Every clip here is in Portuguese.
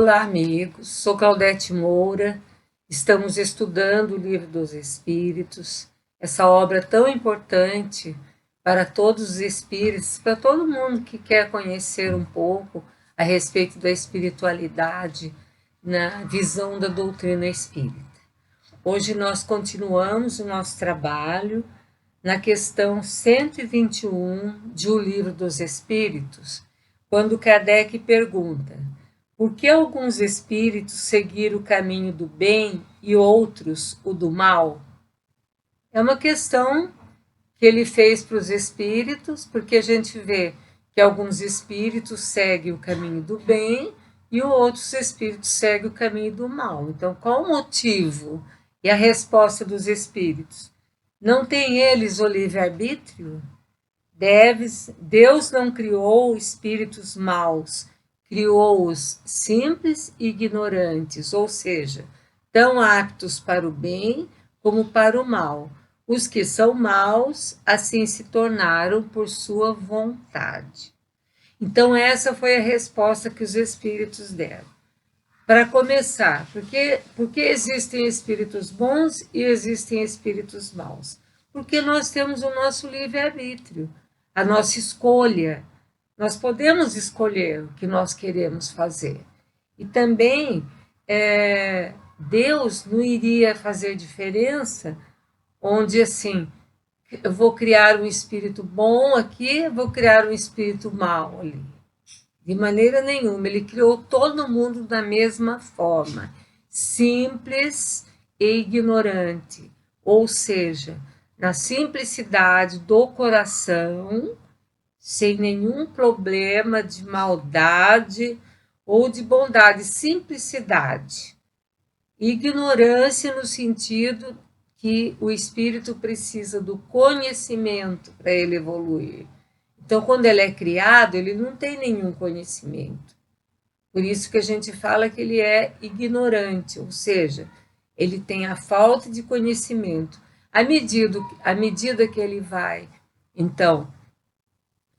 Olá, amigos. Sou Claudete Moura. Estamos estudando o Livro dos Espíritos, essa obra tão importante para todos os espíritos, para todo mundo que quer conhecer um pouco a respeito da espiritualidade na visão da doutrina espírita. Hoje nós continuamos o nosso trabalho na questão 121 de O Livro dos Espíritos, quando Kardec pergunta: por que alguns espíritos seguiram o caminho do bem e outros o do mal? É uma questão que ele fez para os espíritos, porque a gente vê que alguns espíritos seguem o caminho do bem e outros espíritos seguem o caminho do mal. Então, qual o motivo? E a resposta dos espíritos: não têm eles o livre-arbítrio? Deus não criou espíritos maus, criou-os simples e ignorantes, ou seja, tão aptos para o bem como para o mal. Os que são maus, assim se tornaram por sua vontade. Então, essa foi a resposta que os espíritos deram. Para começar, porque existem espíritos bons e existem espíritos maus? Porque nós temos o nosso livre-arbítrio, a nossa escolha. Nós podemos escolher o que nós queremos fazer. E também Deus não iria fazer diferença onde assim, eu vou criar um espírito bom aqui, vou criar um espírito mau ali. De maneira nenhuma, ele criou todo mundo da mesma forma, simples e ignorante, ou seja, na simplicidade do coração, sem nenhum problema de maldade ou de bondade, simplicidade. Ignorância no sentido que o espírito precisa do conhecimento para ele evoluir. Então, quando ele é criado, ele não tem nenhum conhecimento. Por isso que a gente fala que ele é ignorante, ou seja, ele tem a falta de conhecimento. À medida que ele vai, então,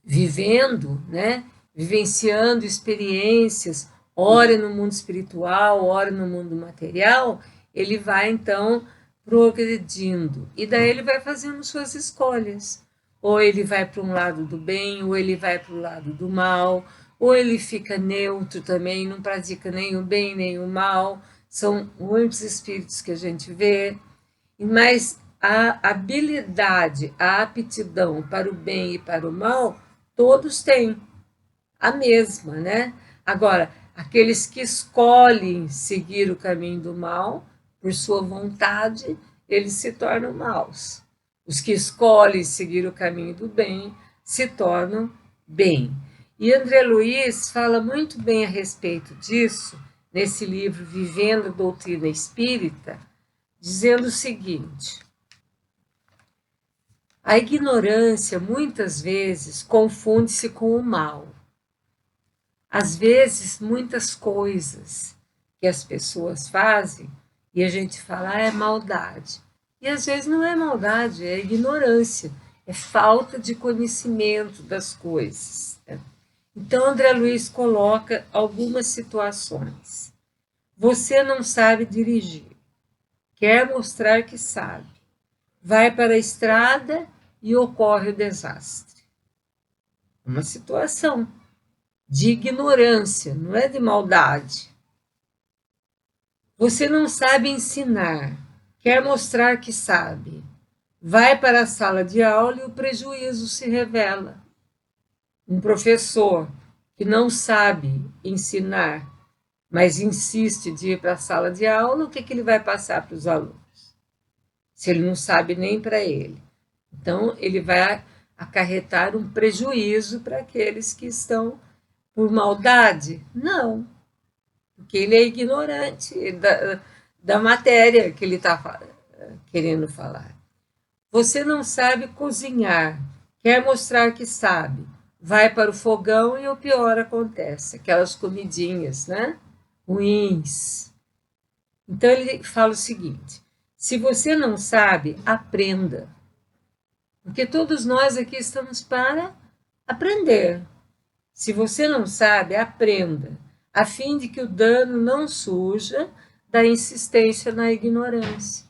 vivendo, né, vivenciando experiências, ora no mundo espiritual, ora no mundo material, ele vai, então, progredindo. E daí ele vai fazendo suas escolhas. Ou ele vai para um lado do bem, ou ele vai para o lado do mal, ou ele fica neutro também, não pratica nem o bem nem o mal. São muitos espíritos que a gente vê, mas a habilidade, a aptidão para o bem e para o mal, todos têm a mesma, né? Agora, aqueles que escolhem seguir o caminho do mal, por sua vontade, eles se tornam maus. Os que escolhem seguir o caminho do bem se tornam bem. E André Luiz fala muito bem a respeito disso, nesse livro Vivendo a Doutrina Espírita, dizendo o seguinte: a ignorância muitas vezes confunde-se com o mal. Às vezes, muitas coisas que as pessoas fazem e a gente fala, é maldade. E às vezes não é maldade, é ignorância, é falta de conhecimento das coisas. Então, André Luiz coloca algumas situações. Você não sabe dirigir, quer mostrar que sabe. Vai para a estrada e ocorre o desastre. Uma situação de ignorância, não é de maldade. Você não sabe ensinar, quer mostrar que sabe. Vai para a sala de aula e o prejuízo se revela. Um professor que não sabe ensinar, mas insiste de ir para a sala de aula, o que ele vai passar para os alunos? Se ele não sabe nem para ele. Então, ele vai acarretar um prejuízo para aqueles que estão por maldade? Não, porque ele é ignorante da matéria que ele está querendo falar. Você não sabe cozinhar, quer mostrar que sabe, vai para o fogão e o pior acontece, aquelas comidinhas, né? Ruins. Então ele fala o seguinte: se você não sabe, aprenda. Porque todos nós aqui estamos para aprender. Se você não sabe, aprenda. a fim de que o dano não surja da insistência na ignorância.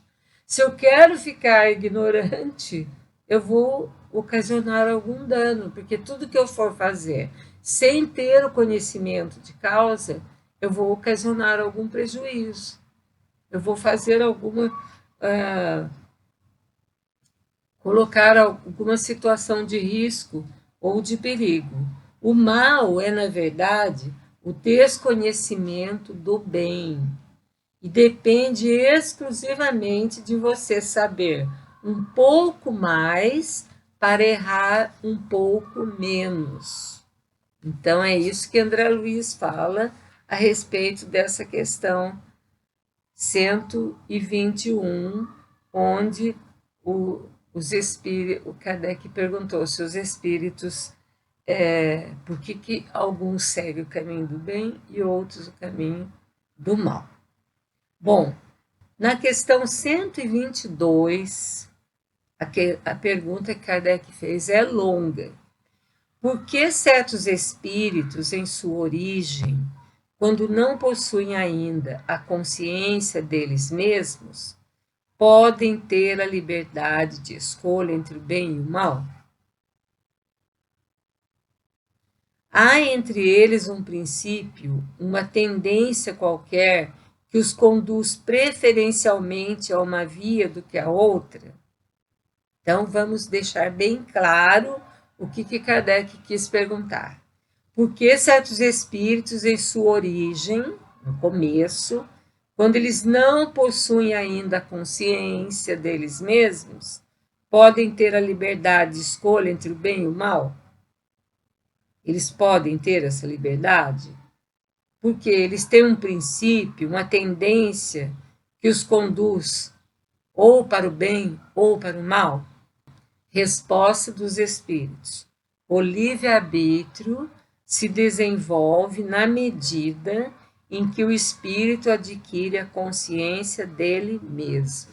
Se eu quero ficar ignorante, eu vou ocasionar algum dano, porque tudo que eu for fazer sem ter o conhecimento de causa, eu vou ocasionar algum prejuízo. Eu vou fazer colocar alguma situação de risco ou de perigo. O mal é, na verdade, o desconhecimento do bem. E depende exclusivamente de você saber um pouco mais para errar um pouco menos. Então, é isso que André Luiz fala a respeito dessa questão 121, onde o Kardec perguntou se os espíritos, por que alguns seguem o caminho do bem e outros o caminho do mal. Bom, na questão 122, a pergunta que Kardec fez é longa. Por que certos espíritos, em sua origem, quando não possuem ainda a consciência deles mesmos, podem ter a liberdade de escolha entre o bem e o mal? Há entre eles um princípio, uma tendência qualquer que os conduz preferencialmente a uma via do que a outra? Então, vamos deixar bem claro o que Kardec quis perguntar. Por que certos espíritos, em sua origem, no começo, quando eles não possuem ainda a consciência deles mesmos, podem ter a liberdade de escolha entre o bem e o mal? Eles podem ter essa liberdade? Porque eles têm um princípio, uma tendência que os conduz ou para o bem ou para o mal? Resposta dos espíritos. O livre-arbítrio se desenvolve na medida em que o espírito adquire a consciência dele mesmo.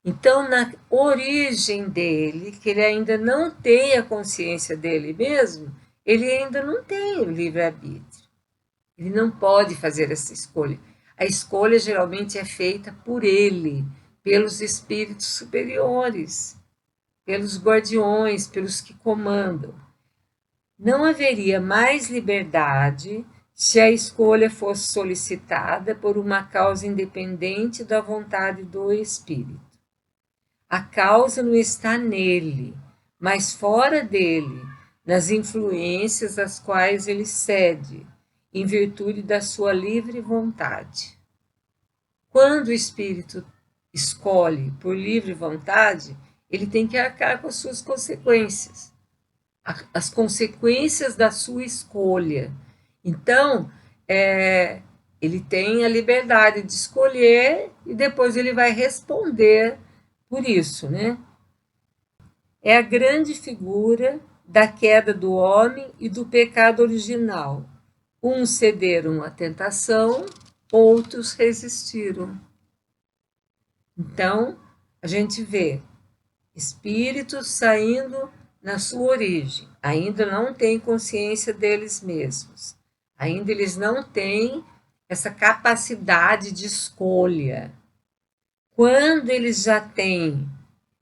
Então, na origem dele, que ele ainda não tem a consciência dele mesmo, ele ainda não tem o livre-arbítrio. Ele não pode fazer essa escolha. A escolha geralmente é feita por ele, pelos espíritos superiores, pelos guardiões, pelos que comandam. Não haveria mais liberdade se a escolha fosse solicitada por uma causa independente da vontade do espírito. A causa não está nele, mas fora dele, nas influências às quais ele cede, em virtude da sua livre vontade. Quando o espírito escolhe por livre vontade, ele tem que arcar com as suas consequências, as consequências da sua escolha. Então, ele tem a liberdade de escolher e depois ele vai responder por isso, né? É a grande figura da queda do homem e do pecado original. Uns cederam à tentação, outros resistiram. Então, a gente vê espíritos saindo na sua origem, ainda não têm consciência deles mesmos, ainda eles não têm essa capacidade de escolha. Quando eles já têm,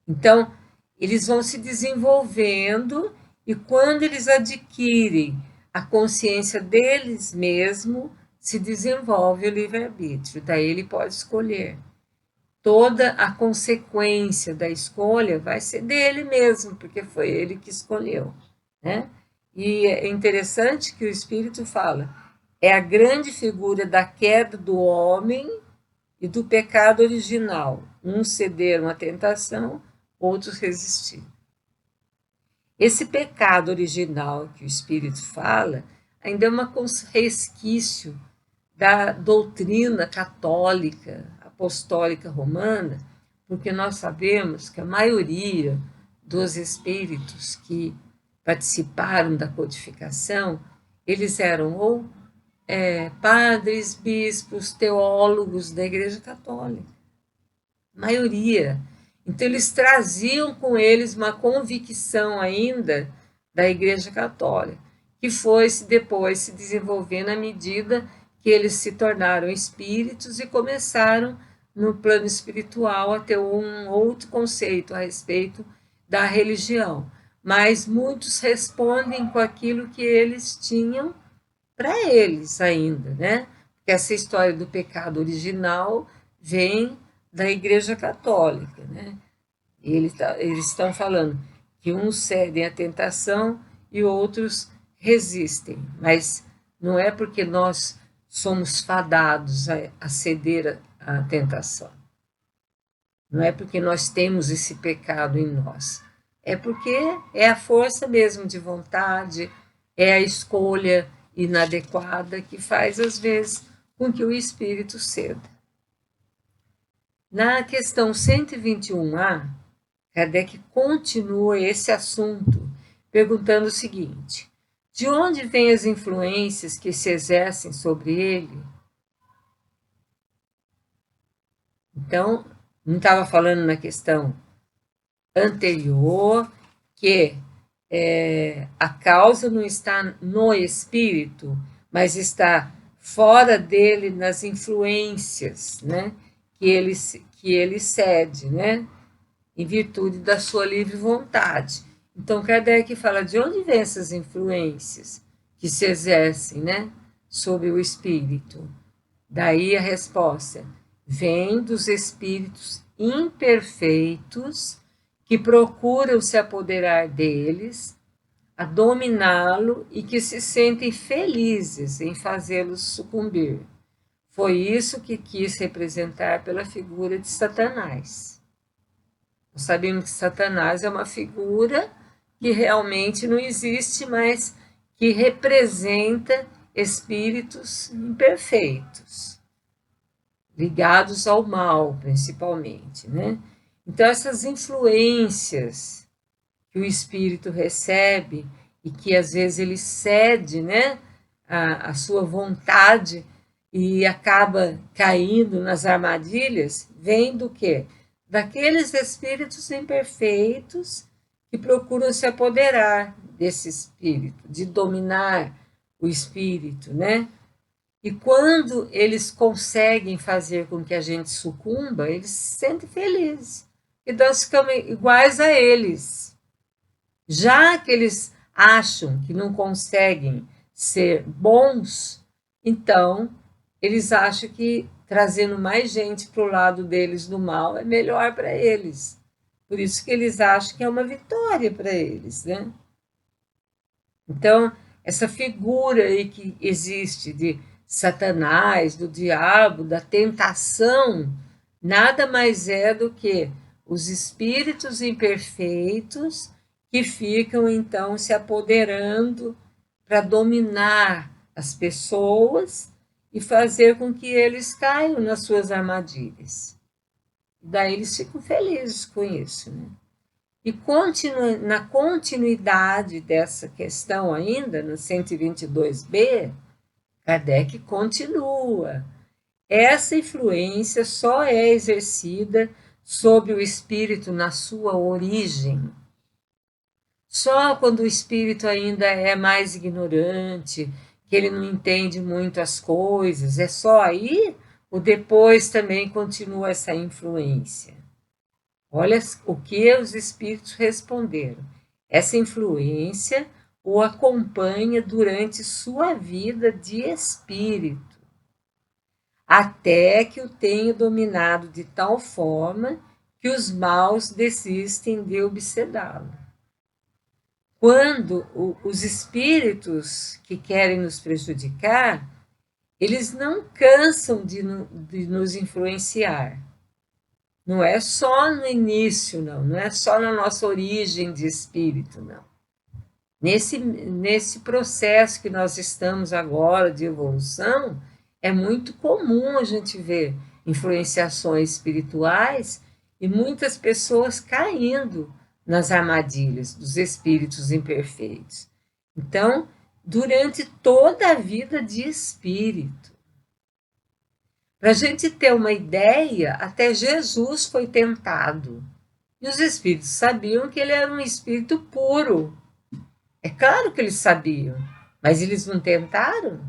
então, eles vão se desenvolvendo e quando eles adquirem a consciência deles mesmos, se desenvolve o livre-arbítrio, daí ele pode escolher. Toda a consequência da escolha vai ser dele mesmo, porque foi ele que escolheu, né? E é interessante que o Espírito fala, é a grande figura da queda do homem e do pecado original. Uns cederam à tentação, outros resistiram. Esse pecado original que o Espírito fala ainda é um resquício da doutrina católica, apostólica romana, porque nós sabemos que a maioria dos espíritos que participaram da codificação, eles eram ou padres, bispos, teólogos da Igreja Católica. Maioria. Então, eles traziam com eles uma convicção ainda da Igreja Católica. que foi depois se desenvolvendo à medida que eles se tornaram espíritos e começaram, no plano espiritual, a ter um outro conceito a respeito da religião. Mas muitos respondem com aquilo que eles tinham para eles ainda, né? Porque essa história do pecado original vem da Igreja Católica, né? Eles estão falando que uns cedem à tentação e outros resistem, mas não é porque nós somos fadados a ceder à tentação. Não é porque nós temos esse pecado em nós. É porque é a força mesmo de vontade, é a escolha inadequada que faz, às vezes, com que o espírito ceda. Na questão 121A, Kardec continua esse assunto perguntando o seguinte: de onde vêm as influências que se exercem sobre ele? Então, não estava falando na questão anterior que a causa não está no espírito, mas está fora dele, nas influências, né, que ele cede, né, em virtude da sua livre vontade. Então, Kardec fala de onde vêm essas influências que se exercem, né, sobre o espírito. Daí a resposta: vem dos espíritos imperfeitos que procuram se apoderar deles, a dominá-lo e que se sentem felizes em fazê-los sucumbir. Foi isso que quis representar pela figura de Satanás. Nós sabemos que Satanás é uma figura que realmente não existe, mas que representa espíritos imperfeitos, ligados ao mal, principalmente, né? Então, essas influências que o espírito recebe e que às vezes ele cede, né, a sua vontade e acaba caindo nas armadilhas, vem do quê? Daqueles espíritos imperfeitos que procuram se apoderar desse espírito, de dominar o espírito, né? E quando eles conseguem fazer com que a gente sucumba, eles se sentem felizes. E nós ficamos iguais a eles. Já que eles acham que não conseguem ser bons, então eles acham que trazendo mais gente para o lado deles do mal é melhor para eles. Por isso que eles acham que é uma vitória para eles, né? Então, essa figura aí que existe de Satanás, do diabo, da tentação, nada mais é do que os espíritos imperfeitos que ficam, então, se apoderando para dominar as pessoas e fazer com que eles caiam nas suas armadilhas. Daí eles ficam felizes com isso, né? E na continuidade dessa questão ainda, no 122b, Kardec continua. Essa influência só é exercida sobre o espírito na sua origem. Só quando o espírito ainda é mais ignorante, que ele não entende muito as coisas, é só aí ou depois também continua essa influência? Olha o que os espíritos responderam. Essa influência o acompanha durante sua vida de espírito, até que o tenha dominado de tal forma que os maus desistem de obsedá-lo. Quando os espíritos que querem nos prejudicar, eles não cansam de nos influenciar. Não é só no início, não é só na nossa origem de espírito, não. Nesse processo que nós estamos agora de evolução, é muito comum a gente ver influenciações espirituais e muitas pessoas caindo nas armadilhas dos espíritos imperfeitos. Então, durante toda a vida de espírito, para a gente ter uma ideia, até Jesus foi tentado. E os espíritos sabiam que ele era um espírito puro. É claro que eles sabiam. Mas eles não tentaram?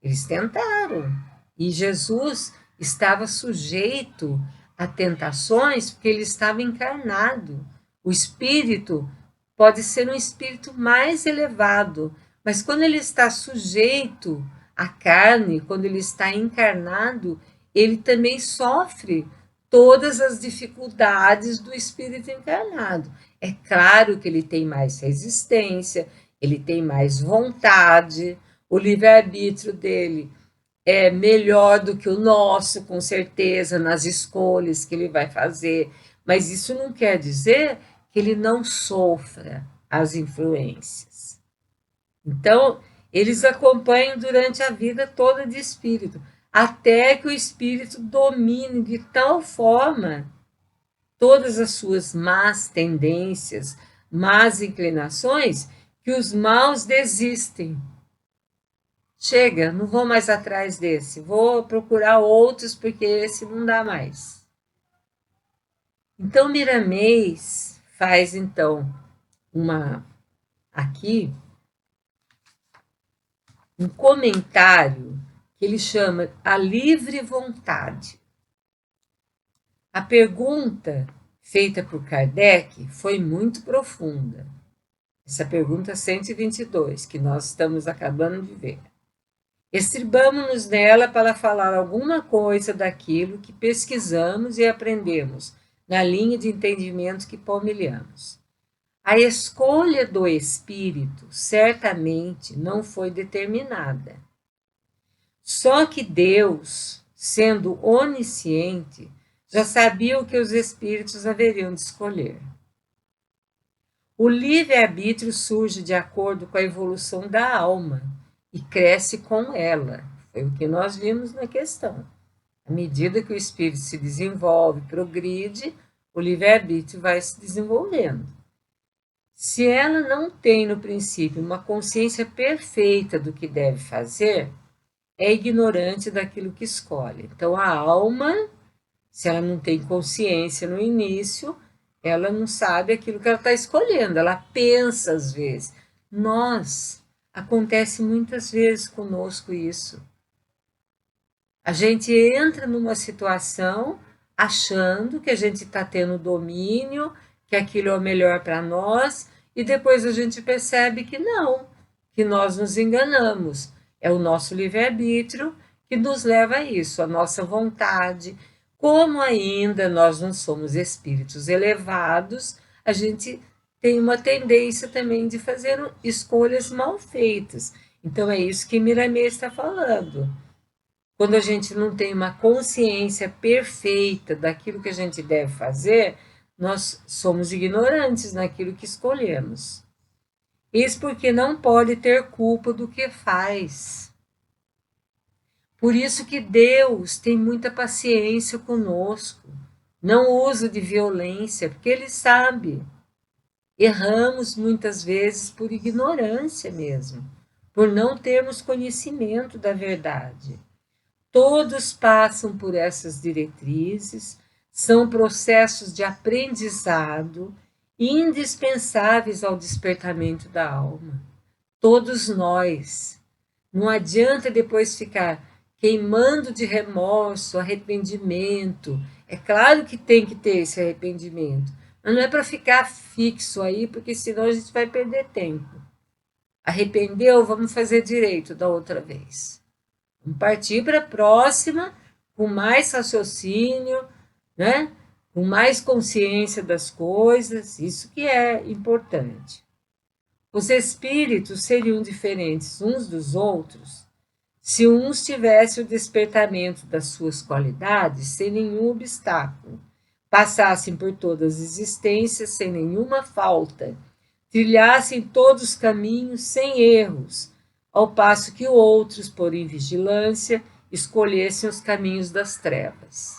Eles tentaram. E Jesus estava sujeito a tentações porque ele estava encarnado. O espírito pode ser um espírito mais elevado, mas quando ele está sujeito à carne, quando ele está encarnado, ele também sofre todas as dificuldades do espírito encarnado. É claro que ele tem mais resistência, ele tem mais vontade, o livre-arbítrio dele é melhor do que o nosso, com certeza, nas escolhas que ele vai fazer, mas isso não quer dizer que ele não sofra as influências. Então, eles acompanham durante a vida toda de espírito, até que o espírito domine de tal forma todas as suas más tendências, más inclinações, que os maus desistem. Chega, não vou mais atrás desse, vou procurar outros porque esse não dá mais. Então Miramês faz então aqui um comentário que ele chama a livre vontade. A pergunta feita por Kardec foi muito profunda. Essa pergunta 122, que nós estamos acabando de ver. Estribamo-nos nela para falar alguma coisa daquilo que pesquisamos e aprendemos na linha de entendimento que palmilhamos. A escolha do espírito certamente não foi determinada. Só que Deus, sendo onisciente, já sabia o que os espíritos haveriam de escolher. O livre-arbítrio surge de acordo com a evolução da alma e cresce com ela. Foi o que nós vimos na questão. À medida que o espírito se desenvolve, progride, o livre-arbítrio vai se desenvolvendo. Se ela não tem, no princípio, uma consciência perfeita do que deve fazer, é ignorante daquilo que escolhe. Então, a alma, se ela não tem consciência no início, ela não sabe aquilo que ela está escolhendo, ela pensa às vezes. Acontece muitas vezes conosco isso. A gente entra numa situação achando que a gente está tendo domínio, que aquilo é o melhor para nós, e depois a gente percebe que não, que nós nos enganamos. É o nosso livre-arbítrio que nos leva a isso, a nossa vontade. Como ainda nós não somos espíritos elevados, a gente tem uma tendência também de fazer escolhas mal feitas. Então é isso que Miramês está falando. Quando a gente não tem uma consciência perfeita daquilo que a gente deve fazer, nós somos ignorantes naquilo que escolhemos. Isso porque não pode ter culpa do que faz. Por isso que Deus tem muita paciência conosco, não usa de violência, porque Ele sabe. Erramos muitas vezes por ignorância mesmo, por não termos conhecimento da verdade. Todos passam por essas diretrizes, são processos de aprendizado indispensáveis ao despertamento da alma. Todos nós. Não adianta depois ficar queimando de remorso, arrependimento. É claro que tem que ter esse arrependimento, mas não é para ficar fixo aí, porque senão a gente vai perder tempo. Arrependeu? Vamos fazer direito da outra vez. Vamos partir para a próxima com mais raciocínio, né? Com mais consciência das coisas, isso que é importante. Os espíritos seriam diferentes uns dos outros se uns tivessem o despertamento das suas qualidades sem nenhum obstáculo, passassem por todas as existências sem nenhuma falta, trilhassem todos os caminhos sem erros, ao passo que outros, por invigilância, escolhessem os caminhos das trevas.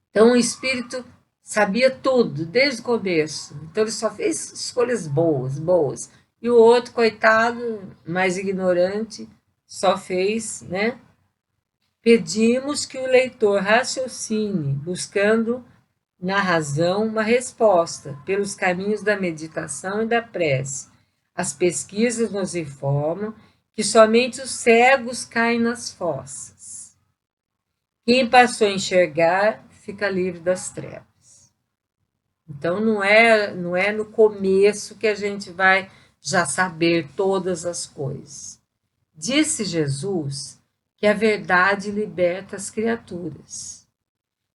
Então, o espírito sabia tudo, desde o começo. Então, ele só fez escolhas boas. E o outro, coitado, mais ignorante, só fez, né? Pedimos que o leitor raciocine, buscando na razão uma resposta, pelos caminhos da meditação e da prece, As pesquisas nos informam que somente os cegos caem nas fossas. Quem passou a enxergar fica livre das trevas. Então não é no começo que a gente vai já saber todas as coisas. Disse Jesus que a verdade liberta as criaturas.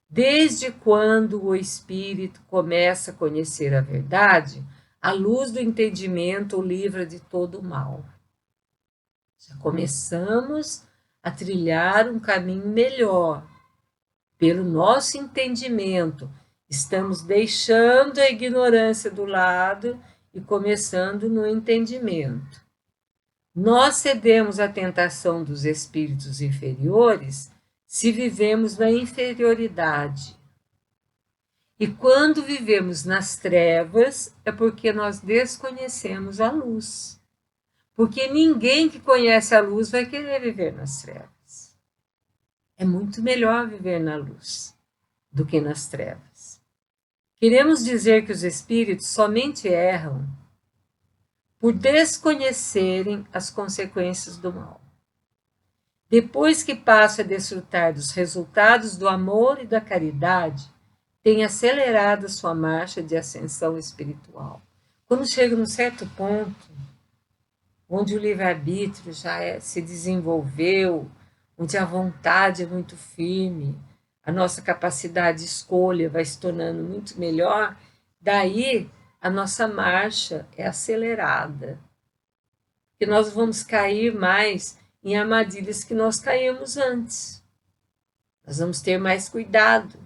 Desde quando o espírito começa a conhecer a verdade, a luz do entendimento o livra de todo o mal. Já começamos a trilhar um caminho melhor. Pelo nosso entendimento, estamos deixando a ignorância do lado e começando no entendimento. Nós cedemos à tentação dos espíritos inferiores se vivemos na inferioridade. E quando vivemos nas trevas, é porque nós desconhecemos a luz. Porque ninguém que conhece a luz vai querer viver nas trevas. É muito melhor viver na luz do que nas trevas. Queremos dizer que os espíritos somente erram por desconhecerem as consequências do mal. Depois que passa a desfrutar dos resultados do amor e da caridade, tem acelerado a sua marcha de ascensão espiritual. Quando chega num certo ponto, onde o livre-arbítrio já se desenvolveu, onde a vontade é muito firme, a nossa capacidade de escolha vai se tornando muito melhor, daí a nossa marcha é acelerada. Porque nós vamos cair mais em armadilhas que nós caímos antes. Nós vamos ter mais cuidado.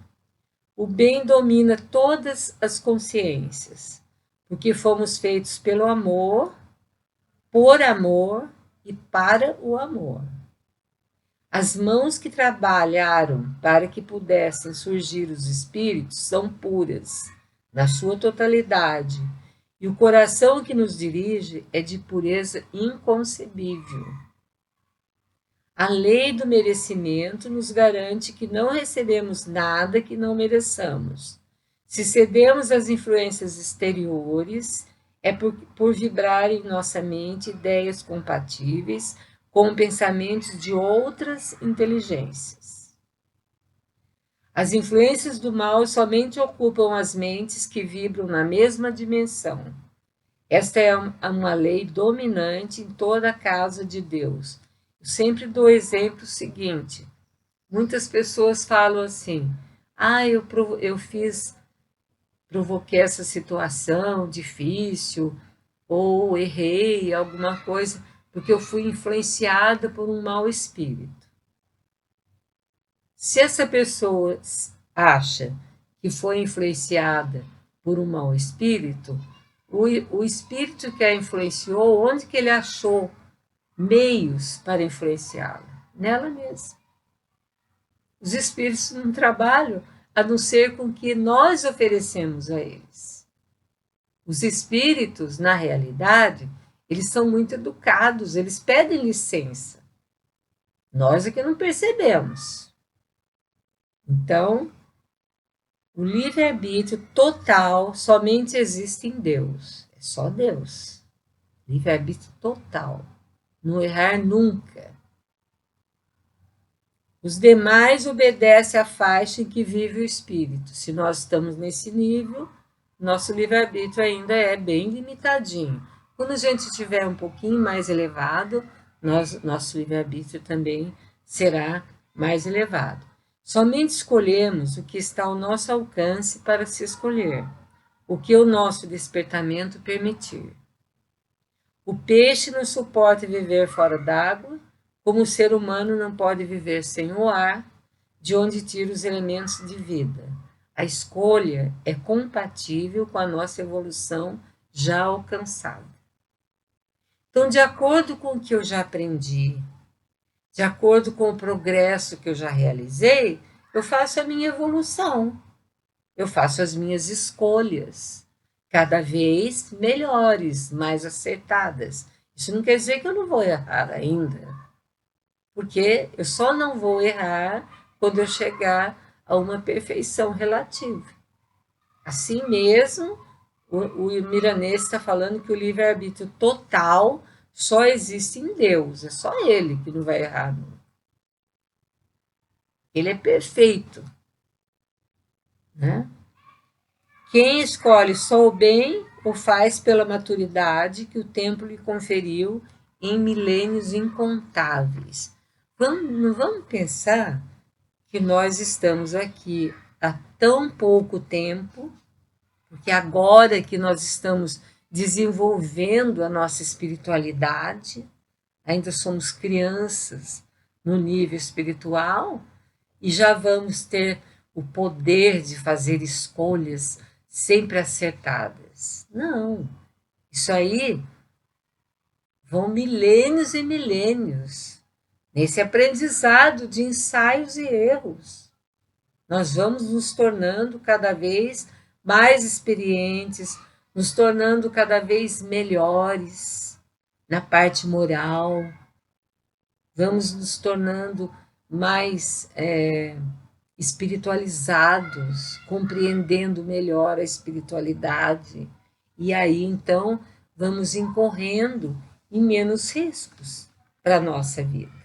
O bem domina todas as consciências, porque fomos feitos pelo amor, por amor e para o amor. As mãos que trabalharam para que pudessem surgir os espíritos são puras, na sua totalidade, e o coração que nos dirige é de pureza inconcebível. A lei do merecimento nos garante que não recebemos nada que não mereçamos. Se cedemos às influências exteriores, é por vibrar em nossa mente ideias compatíveis com pensamentos de outras inteligências. As influências do mal somente ocupam as mentes que vibram na mesma dimensão. Esta é uma lei dominante em toda a casa de Deus. Eu sempre dou o exemplo seguinte. Muitas pessoas falam assim, provoquei essa situação difícil, ou errei alguma coisa, porque eu fui influenciada por um mau espírito. Se essa pessoa acha que foi influenciada por um mau espírito, o espírito que a influenciou, onde que ele achou meios para influenciá-la? Nela mesma. Os espíritos não trabalham a não ser com o que nós oferecemos a eles. Os espíritos, na realidade, eles são muito educados, eles pedem licença. Nós é que não percebemos. Então, o livre-arbítrio total somente existe em Deus. É só Deus. Livre-arbítrio total. Não errar nunca. Os demais obedecem à faixa em que vive o espírito. Se nós estamos nesse nível, nosso livre-arbítrio ainda é bem limitadinho. Quando a gente estiver um pouquinho mais elevado, nosso livre-arbítrio também será mais elevado. Somente escolhemos o que está ao nosso alcance para se escolher, o que o nosso despertamento permitir. O peixe não suporta viver fora d'água, como o ser humano não pode viver sem o ar, de onde tira os elementos de vida. A escolha é compatível com a nossa evolução já alcançada. Então, de acordo com o que eu já aprendi, de acordo com o progresso que eu já realizei, eu faço a minha evolução, eu faço as minhas escolhas, cada vez melhores, mais acertadas. Isso não quer dizer que eu não vou errar ainda, porque eu só não vou errar quando eu chegar a uma perfeição relativa. Assim mesmo, O Milanês está falando que o livre-arbítrio total só existe em Deus, é só ele que não vai errar. Ele é perfeito, né? Quem escolhe só o bem o faz pela maturidade que o tempo lhe conferiu em milênios incontáveis. Não vamos pensar que nós estamos aqui há tão pouco tempo, porque agora que nós estamos desenvolvendo a nossa espiritualidade, ainda somos crianças no nível espiritual e já vamos ter o poder de fazer escolhas sempre acertadas. Não, isso aí vão milênios e milênios nesse aprendizado de ensaios e erros. Nós vamos nos tornando cada vez mais experientes, nos tornando cada vez melhores na parte moral, vamos nos tornando mais espiritualizados, compreendendo melhor a espiritualidade. E aí, então, vamos incorrendo em menos riscos para a nossa vida.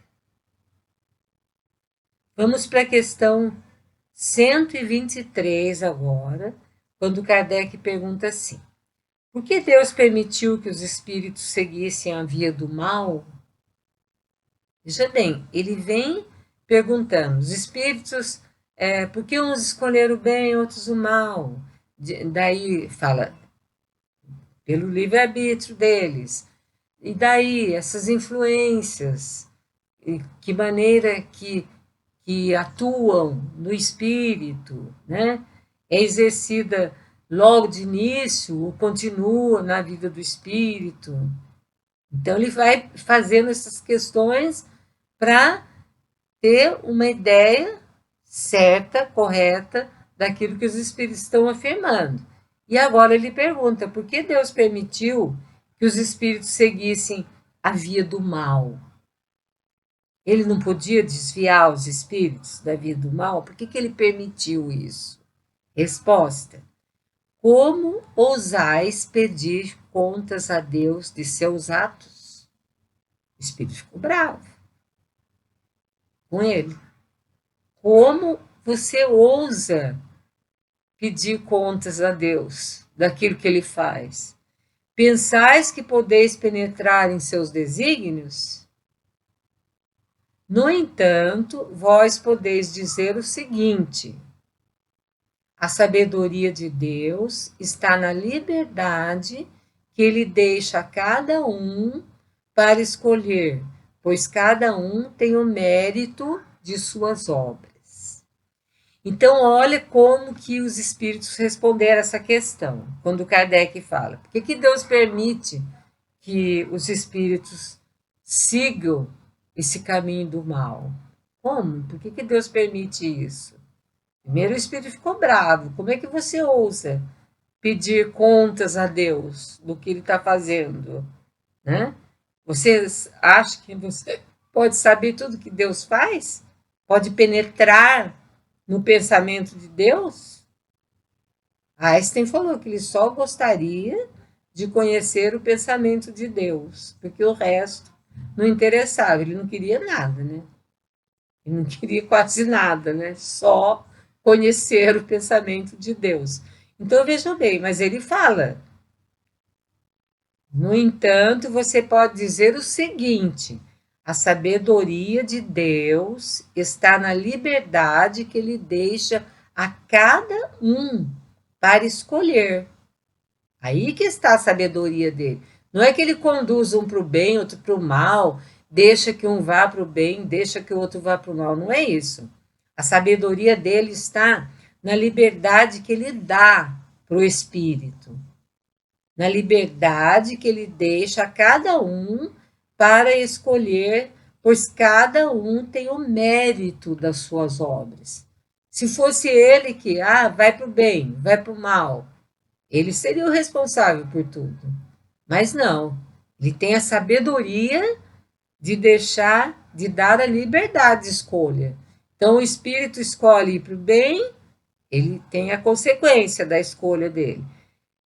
Vamos para a questão 123 agora, quando Kardec pergunta assim: por que Deus permitiu que os espíritos seguissem a via do mal? Veja bem, ele vem perguntando, os espíritos, por que uns escolheram o bem, outros o mal? Daí fala, pelo livre-arbítrio deles. E daí, essas influências, que maneira que atuam no espírito, né? É exercida logo de início ou continua na vida do espírito. Então, ele vai fazendo essas questões para ter uma ideia certa, correta, daquilo que os espíritos estão afirmando. E agora ele pergunta, por que Deus permitiu que os espíritos seguissem a via do mal? Ele não podia desviar os espíritos da via do mal? Por que ele permitiu isso? Resposta: como ousais pedir contas a Deus de seus atos? O espírito ficou bravo com ele. Como você ousa pedir contas a Deus daquilo que ele faz? Pensais que podeis penetrar em seus desígnios? No entanto, vós podeis dizer o seguinte: a sabedoria de Deus está na liberdade que ele deixa a cada um para escolher, pois cada um tem o mérito de suas obras. Então, olha como que os espíritos responderam essa questão, quando Kardec fala, por que Deus permite que os espíritos sigam esse caminho do mal? Como? Por que Deus permite isso? Primeiro o espírito ficou bravo, como é que você ousa pedir contas a Deus do que ele está fazendo? Né? Vocês acham que você pode saber tudo que Deus faz? Pode penetrar no pensamento de Deus? Einstein falou que ele só gostaria de conhecer o pensamento de Deus, porque o resto não interessava, ele não queria nada, né? Ele não queria quase nada, né? Só conhecer o pensamento de Deus. Então, vejam bem, mas ele fala, no entanto, você pode dizer o seguinte: a sabedoria de Deus está na liberdade que ele deixa a cada um para escolher. Aí que está a sabedoria dele. Não é que ele conduz um para o bem, outro para o mal, deixa que um vá para o bem, deixa que o outro vá para o mal. Não é isso. A sabedoria dele está na liberdade que ele dá para o espírito, na liberdade que ele deixa a cada um para escolher, pois cada um tem o mérito das suas obras. Se fosse ele que, vai para o bem, vai para o mal, ele seria o responsável por tudo. Mas não, ele tem a sabedoria de deixar, de dar a liberdade de escolha. Então, o espírito escolhe ir para o bem, ele tem a consequência da escolha dele.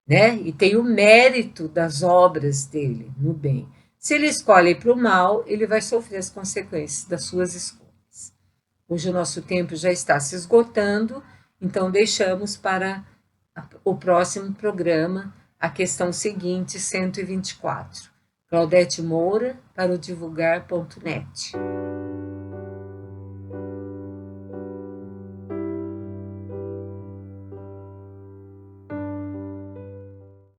né? E tem o mérito das obras dele no bem. Se ele escolhe para o mal, ele vai sofrer as consequências das suas escolhas. Hoje o nosso tempo já está se esgotando, então deixamos para o próximo programa a questão seguinte, 124. Claudete Moura, para o divulgar.net.